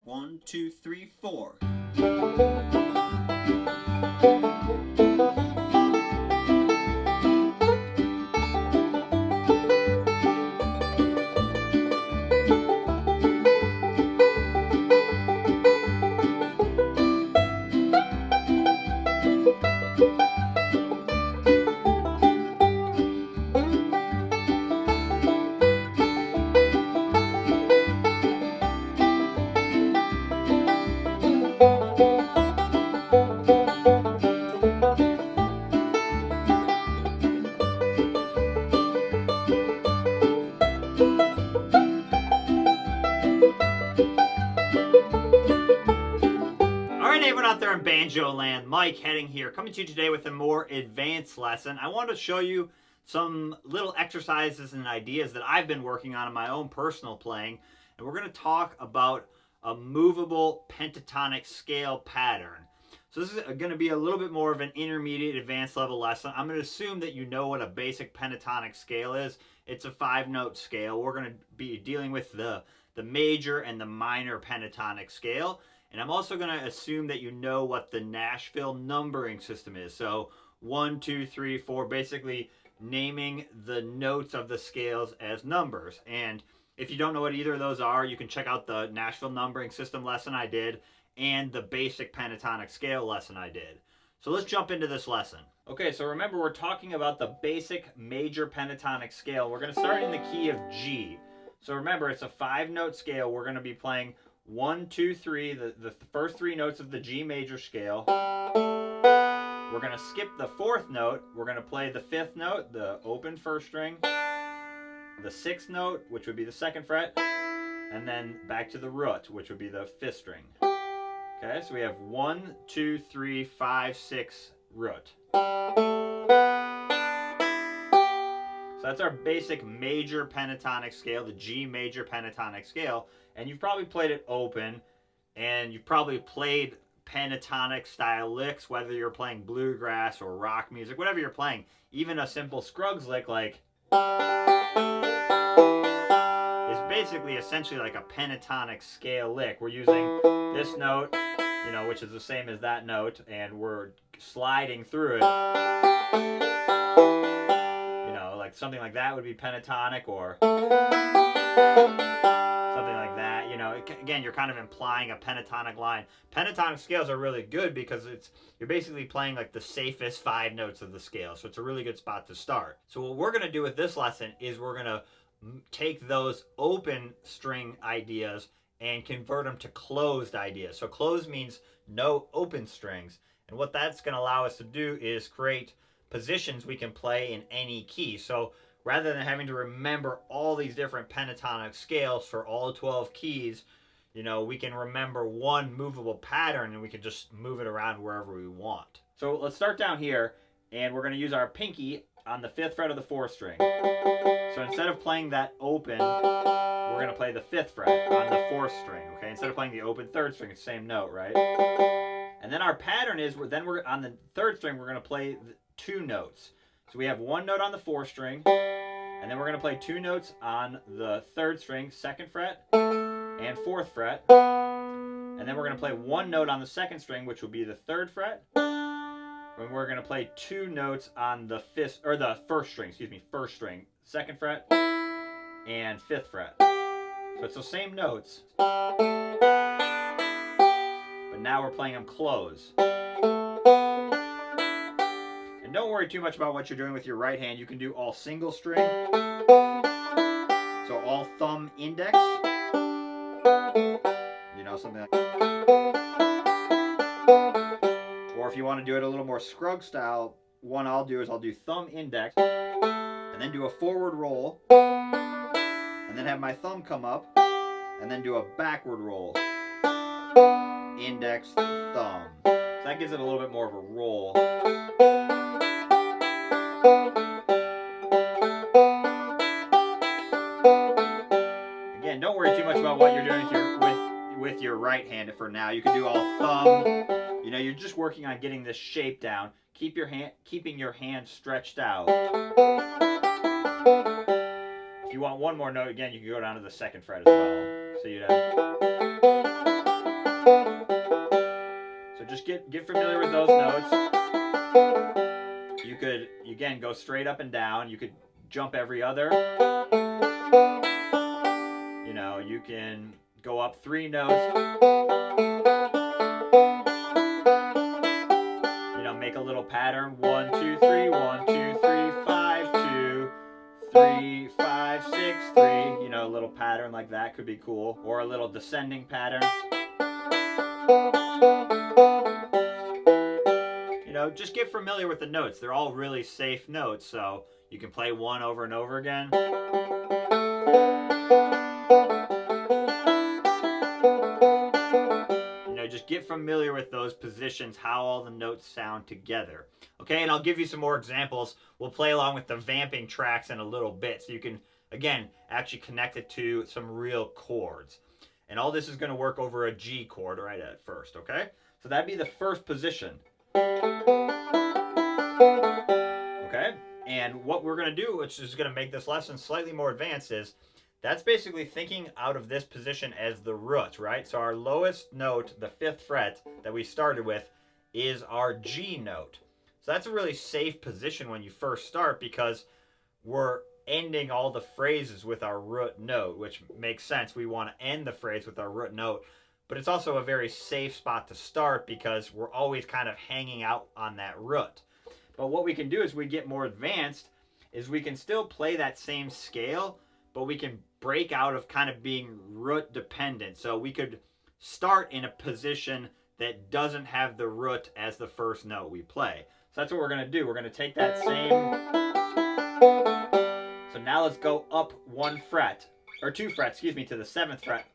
1, 2, 3, 4. Everyone out there in Banjo land, Mike Hedding here, coming to you today with a more advanced lesson. I want to show you some little exercises and ideas that I've been working on in my own personal playing, and we're going to talk about a movable pentatonic scale pattern. So this is going to be a little bit more of an intermediate advanced level lesson. I'm going to assume that you know what a basic pentatonic scale is. It's a 5-note scale. We're going to be dealing with the major and the minor pentatonic scale. And I'm also going to assume that you know what the Nashville numbering system is. So 1, 2, 3, 4, basically naming the notes of the scales as numbers. And if you don't know what either of those are, you can check out the Nashville numbering system lesson I did and the basic pentatonic scale lesson I did. So let's jump into this lesson. Okay, so remember we're talking about the basic major pentatonic scale. We're going to start in the key of G. So remember, it's a 5-note scale. We're going to be playing 1, 2, 3, the first 3 notes of the G major scale. We're going to skip the 4th note. We're going to play the 5th note, the open 1st string, the 6th note, which would be the 2nd fret, and then back to the root, which would be the 5th string. Okay, so we have 1, 2, 3, 5, 6, root. So that's our basic major pentatonic scale, the G major pentatonic scale. And you've probably played it open, and you've probably played pentatonic style licks, whether you're playing bluegrass or rock music, whatever you're playing. Even a simple Scruggs lick like is basically essentially like a pentatonic scale lick. We're using this note, you know, which is the same as that note, and we're sliding through it. You know, like something like that would be pentatonic, or something like that. You know, again, you're kind of implying a pentatonic line. Pentatonic scales are really good because you're basically playing like the safest 5 notes of the scale. So it's a really good spot to start. So what we're going to do with this lesson is we're going to take those open string ideas and convert them to closed ideas. So closed means no open strings. And what that's going to allow us to do is create positions we can play in any key. So rather than having to remember all these different pentatonic scales for all 12 keys, you know, we can remember one movable pattern and we can just move it around wherever we want. So let's start down here, and we're going to use our pinky on the 5th fret of the 4th string. So instead of playing that open, we're going to play the 5th fret on the 4th string, okay? Instead of playing the open 3rd string, it's the same note, right? And then our pattern is, we're on the 3rd string, we're going to play 2 notes. So we have 1 note on the 4th string, and then we're going to play 2 notes on the 3rd string, 2nd fret and 4th fret. And then we're going to play 1 note on the 2nd string, which will be the 3rd fret. And we're going to play 2 notes on the 1st string, 1st string, 2nd fret and 5th fret. So it's the same notes, but now we're playing them close. Don't worry too much about what you're doing with your right hand. You can do all single string, so all thumb index, you know, something like that. Or if you want to do it a little more Scruggs style, one I'll do is I'll do thumb index and then do a forward roll and then have my thumb come up and then do a backward roll, index, thumb. So that gives it a little bit more of a roll. Again, don't worry too much about what you're doing with your right hand for now. You can do all thumb. You know, you're just working on getting this shape down. Keeping your hand stretched out. If you want one more note, again, you can go down to the 2nd fret as well. So you'd have. So just get familiar with those notes. You could, again, go straight up and down. You could jump every other. You know, you can go up 3 notes. You know, make a little pattern. 1, 2, 3, 1, 2, 3, 5, 2, 3, 5, 6, 3. You know, a little pattern like that could be cool. Or a little descending pattern. You know, just get familiar with the notes. They're all really safe notes, so you can play one over and over again. You know, just get familiar with those positions, how all the notes sound together. Okay, and I'll give you some more examples. We'll play along with the vamping tracks in a little bit, so you can, again, actually connect it to some real chords. And all this is going to work over a G chord right at first, okay? So that'd be the first position. Okay, and what we're going to do, which is going to make this lesson slightly more advanced, is that's basically thinking out of this position as the root, right? So our lowest note, the 5th fret that we started with, is our G note. So that's a really safe position when you first start, because we're ending all the phrases with our root note, which makes sense. We want to end the phrase with our root note. But it's also a very safe spot to start, because we're always kind of hanging out on that root. But what we can do as we get more advanced is we can still play that same scale, but we can break out of kind of being root dependent. So we could start in a position that doesn't have the root as the first note we play. So that's what we're going to do. We're going to take that same... So now let's go up 1 fret, or 2 frets, excuse me, to the 7th fret,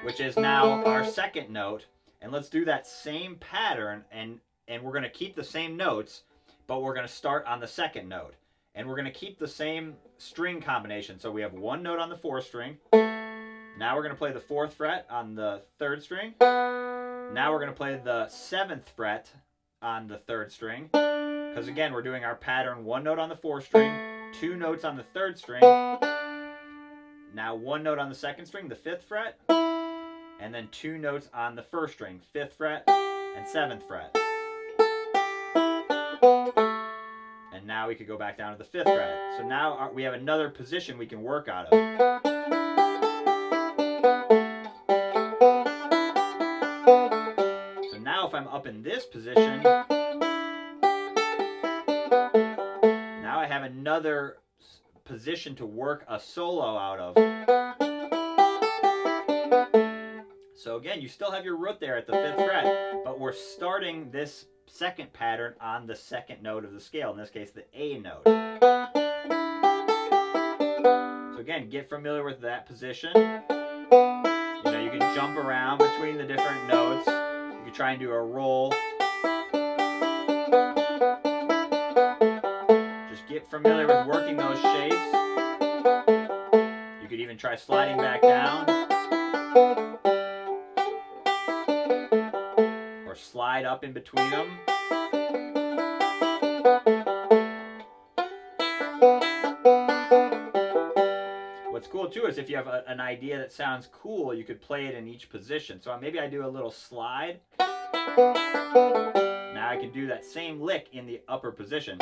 which is now our 2nd note. And let's do that same pattern, and we're going to keep the same notes, but we're going to start on the 2nd note. And we're going to keep the same string combination. So we have 1 note on the 4th string. Now we're going to play the 4th fret on the 3rd string. Now we're going to play the 7th fret on the 3rd string. Because again, we're doing our pattern, 1 note on the 4th string, 2 notes on the 3rd string. Now 1 note on the 2nd string, the 5th fret. And then 2 notes on the 1st string, 5th fret and 7th fret. And now we could go back down to the 5th fret. So now we have another position we can work out of. So now if I'm up in this position, now I have another position to work a solo out of. So again, you still have your root there at the 5th fret, but we're starting this 2nd pattern on the 2nd note of the scale, in this case the A note. So again, get familiar with that position. You know, you can jump around between the different notes. You can try and do a roll. Just get familiar with working those shapes. You could even try sliding back down. Slide up in between them. What's cool too is if you have an idea that sounds cool, you could play it in each position. So maybe I do a little slide. Now I can do that same lick in the upper position.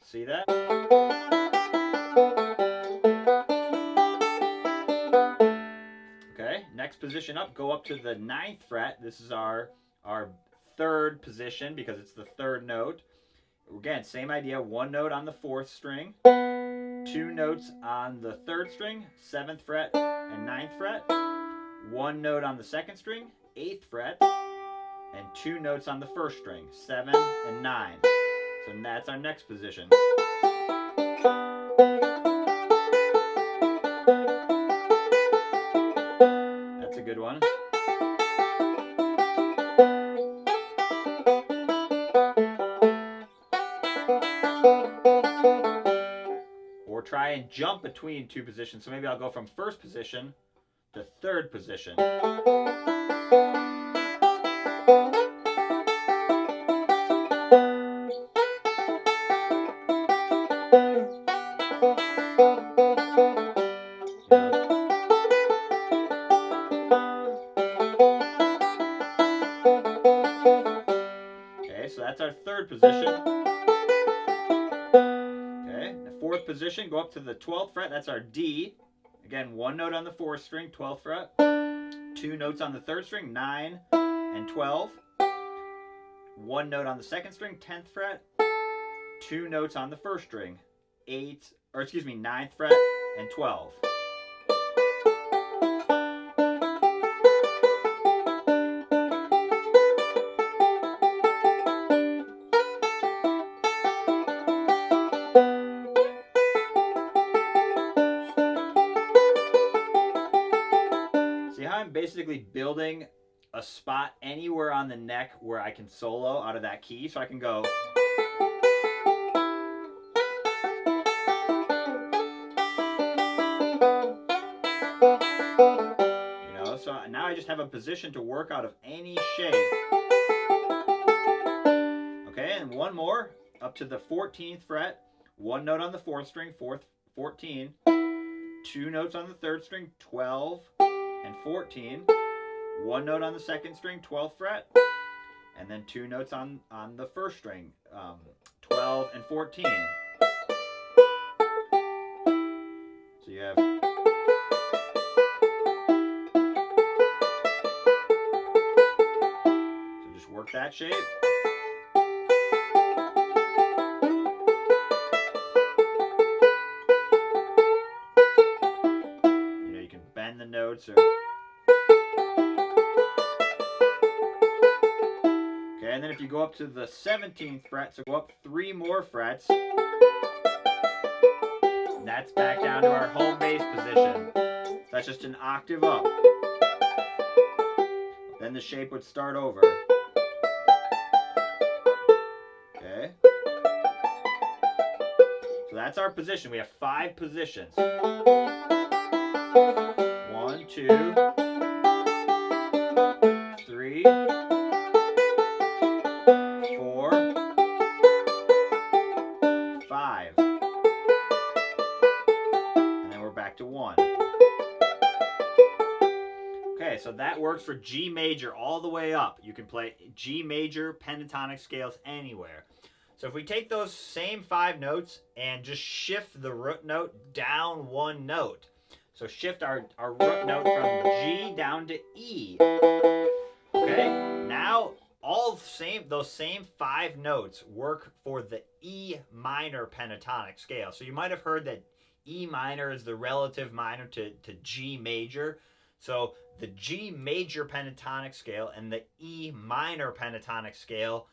See that? Next position up, go up to the 9th fret. This is our 3rd position because it's the 3rd note. Again, same idea, 1 note on the 4th string, 2 notes on the 3rd string, 7th fret and 9th fret, 1 note on the 2nd string, 8th fret, and 2 notes on the 1st string, 7 and 9. So that's our next position. Good one. Or try and jump between 2 positions. So maybe I'll go from 1st position to 3rd position. fourth position, go up to the 12th fret. That's our D. Again, one note on the 4th string, 12th fret. Two notes on the 3rd string, 9 and 12. One note on the 2nd string, 10th fret. Two notes on the 1st string, 9th fret and 12. See how I'm basically building a spot anywhere on the neck where I can solo out of that key? So I can go. So now I just have a position to work out of any shape. Okay, and one more up to the 14th fret. One note on the 4th string, 14. Two notes on the 3rd string, 12 and 14. One note on the 2nd string, 12th fret. And then two notes on the 1st string, 12 and 14. So you have... work that shape. You can bend the notes or... Okay, and then if you go up to the 17th fret, so go up 3 more frets, that's back down to our home bass position. So that's just an octave up. Then the shape would start over. So that's our position. We have 5 positions. 1, 2, 3, 4, 5. And then we're back to 1. Okay, so that works for G major all the way up. You can play G major pentatonic scales anywhere. So if we take those same 5 notes and just shift the root note down 1 note. So shift our root note from G down to E. Okay, now those same 5 notes work for the E minor pentatonic scale. So you might have heard that E minor is the relative minor to G major. So the G major pentatonic scale and the E minor pentatonic scale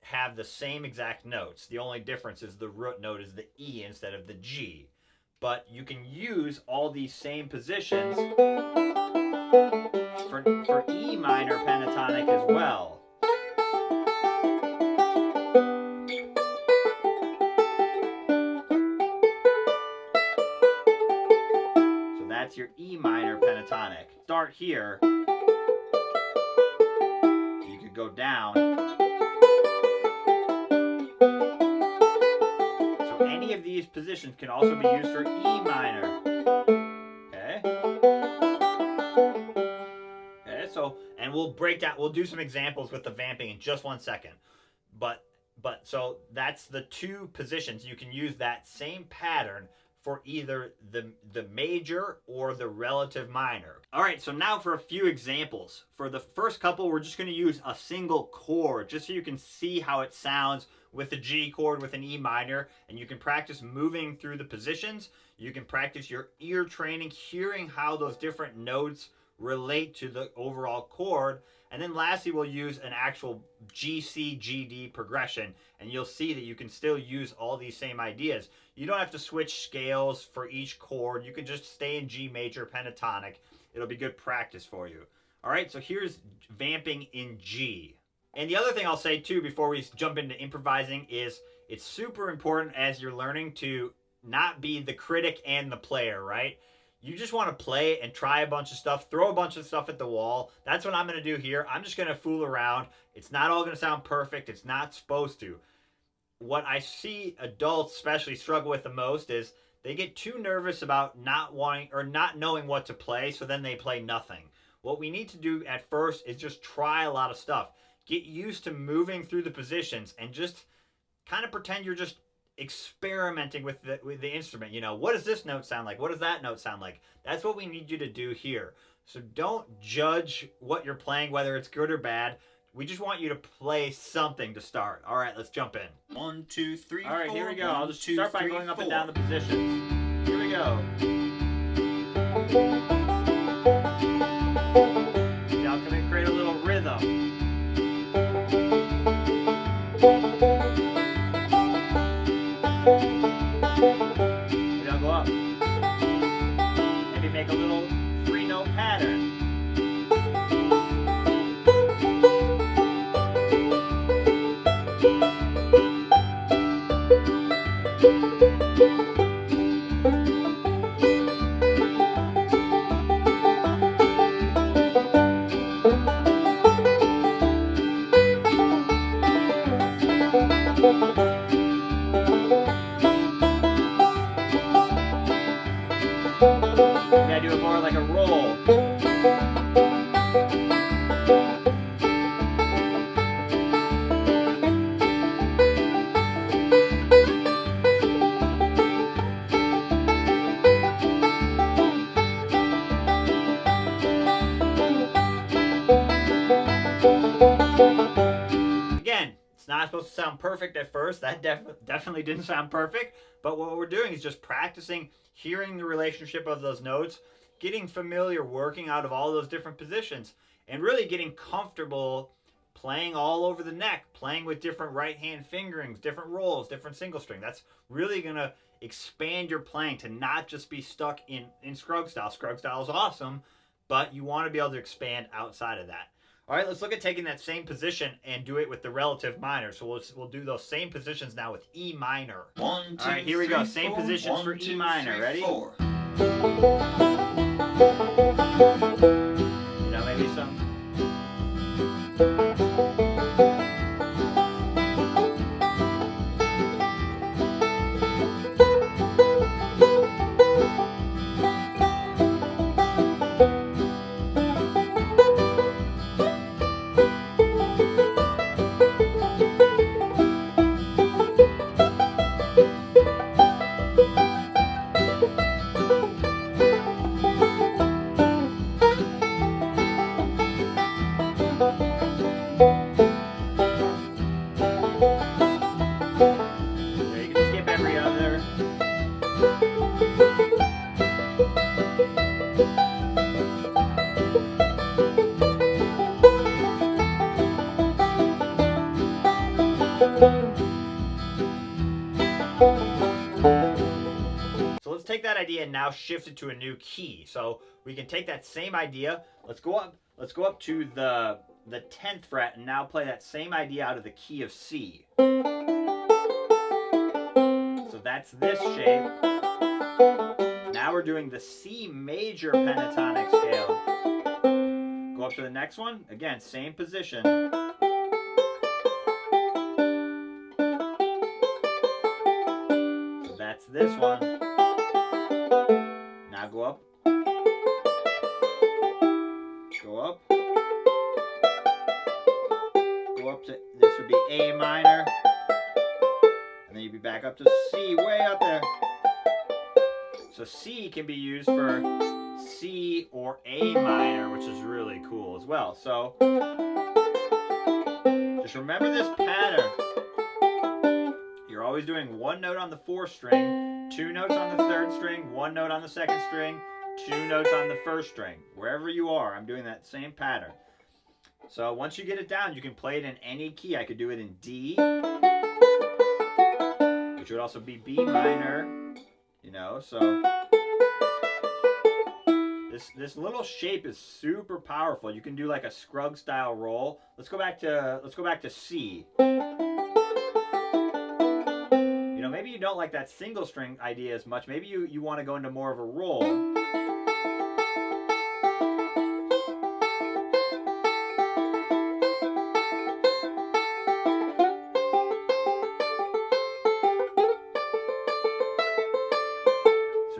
have the same exact notes. The only difference is the root note is the E instead of the G. But you can use all these same positions for E minor pentatonic as well. So that's your E minor pentatonic. Start here. You could go down. Any of these positions can also be used for E minor. Okay. Okay, so, and we'll do some examples with the vamping in just 1 second. So that's the 2 positions. You can use that same pattern for either the major or the relative minor. All right, so now for a few examples. For the first couple, we're just going to use a single chord, just so you can see how it sounds with a G chord with an E minor, and you can practice moving through the positions. You can practice your ear training, hearing how those different notes relate to the overall chord. And then lastly, we'll use an actual G-C-G-D progression, and you'll see that you can still use all these same ideas. You don't have to switch scales for each chord. You can just stay in G major pentatonic. It'll be good practice for you. All right, so here's vamping in G. And the other thing I'll say too before we jump into improvising is it's super important as you're learning to not be the critic and the player, right? You just want to play and try a bunch of stuff, throw a bunch of stuff at the wall. That's what I'm going to do here. I'm just going to fool around. It's not all going to sound perfect. It's not supposed to. What I see adults especially struggle with the most is they get too nervous about not wanting or not knowing what to play, so then they play nothing. What we need to do at first is just try a lot of stuff. Get used to moving through the positions and just kind of pretend you're just experimenting with the instrument. You know, what does this note sound like? What does that note sound like? That's what we need you to do here. So don't judge what you're playing, whether it's good or bad. We just want you to play something to start. All right, let's jump in. 1, 2, 3, All right, 4. here we go. One, I'll just two, start by three, going up and four. down the positions. Here we go. Now I'm gonna create a little rhythm. Maybe I'll go up. Maybe make a little 3-note pattern. Maybe I do it more like a roll. Again, it's not supposed to sound perfect at first. That definitely didn't sound perfect. But what we're doing is just practicing hearing the relationship of those notes, getting familiar working out of all those different positions, and really getting comfortable playing all over the neck, playing with different right hand fingerings, different rolls, different single string. That's really going to expand your playing to not just be stuck in Scruggs style. Scruggs style is awesome, but you want to be able to expand outside of that. All right, let's look at taking that same position and do it with the relative minor. So we'll do those same positions now with E minor. 1, 2, All right, here we go. 3, Same 4. positions 1, for 2, E minor. 3, Ready? 4. Now maybe some. There, you can skip every other. So let's take that idea and now shift it to a new key. So we can take that same idea. Let's go up to the 10th fret and now play that same idea out of the key of C. So that's this shape. Now we're doing the C major pentatonic scale. Go up to the next one. Again, same position. So that's this one. Now go up. Go up. Go up to, this would be A minor. And then you'd be back up to C, way up there. So C can be used for C or A minor, which is really cool as well. So just remember this pattern. You're always doing one note on the 4th string, 2 notes on the 3rd string, 1 note on the 2nd string, 2 notes on the 1st string. Wherever you are, I'm doing that same pattern. So once you get it down, you can play it in any key. I could do it in D, which would also be B minor, you know, so this little shape is super powerful. You can do like a Scruggs style roll. Let's go back to C. You know, maybe you don't like that single string idea as much. Maybe you want to go into more of a roll.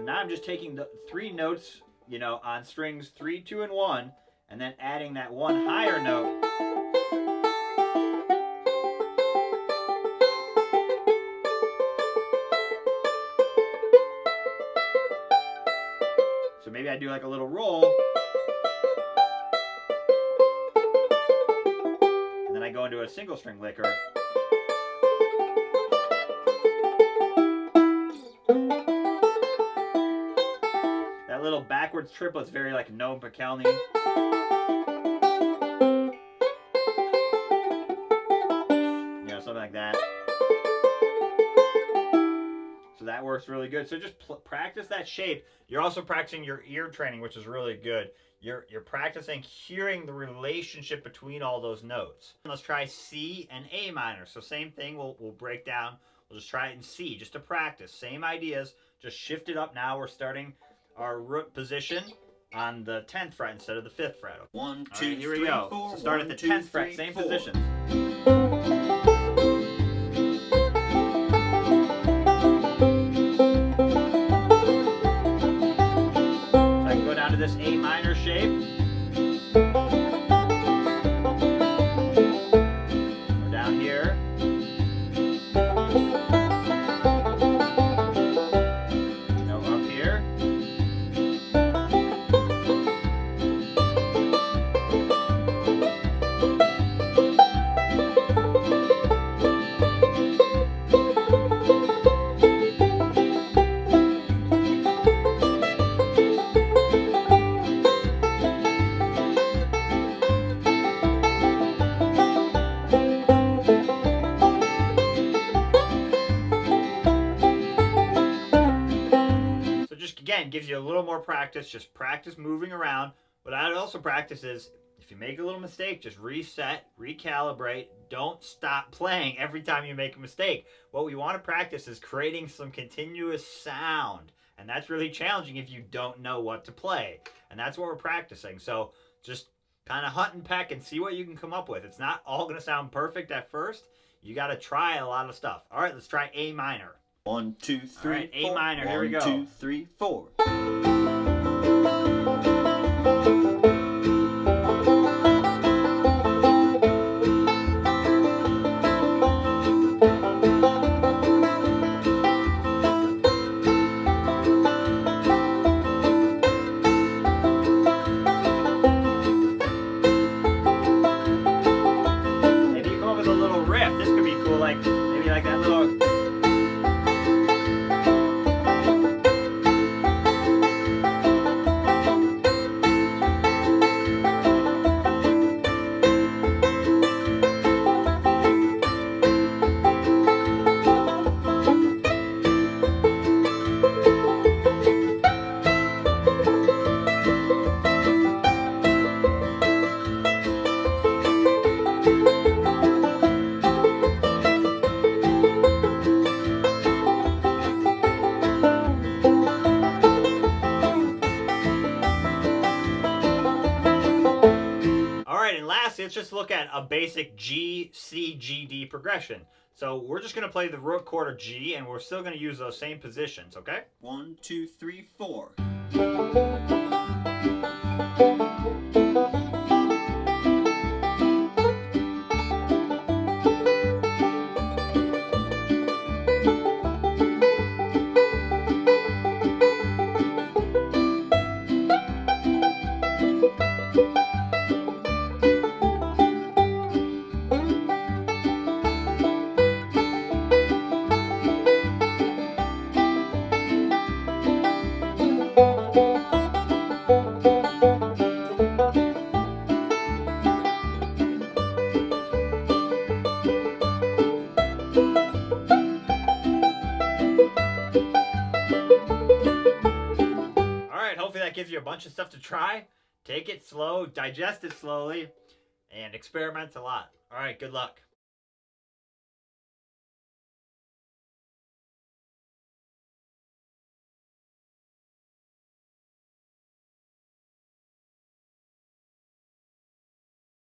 I'm just taking the 3 notes, you know, on strings 3, 2, and 1, and then adding that one higher note. maybe I do like a little roll. And then I go into a single string licker. That little backwards triplet's very like no Pakelny. You know, something like that. So that works really good. So just practice that shape. You're also practicing your ear training, which is really good. You're practicing hearing the relationship between all those notes. Let's try C and A minor. So same thing, we'll break down. We'll just try it in C, just to practice. Same ideas, just shift it up now. We're starting our root position on the 10th fret instead of the 5th fret. 1, 2, right, here we 3, go. 4. So start 1, at the 2, 10th fret, 3, same 4. positions. So I can go down to this A minor shape. Or down here. No, up here. Again, gives you a little more practice. Just practice moving around. What I would also practice is, if you make a little mistake, just reset, recalibrate. Don't stop playing every time you make a mistake. What we want to practice is creating some continuous sound. And that's really challenging if you don't know what to play. And that's what we're practicing. So just kind of hunt and peck and see what you can come up with. It's not all going to sound perfect at first. You got to try a lot of stuff. All right, let's try A minor. 1, 2, 3, All right, A 4. minor, here we go. 1, 2, 3, 4. Maybe you come up with a little riff. This could be cool, like maybe like that little. And lastly, let's just look at a basic G, C, G, D progression. So we're just going to play the root chord of G, and we're still going to use those same positions, okay? 1, 2, 3, 4. Gives you a bunch of stuff to try. Take it slow, digest it slowly, and experiment a lot. All right, good luck.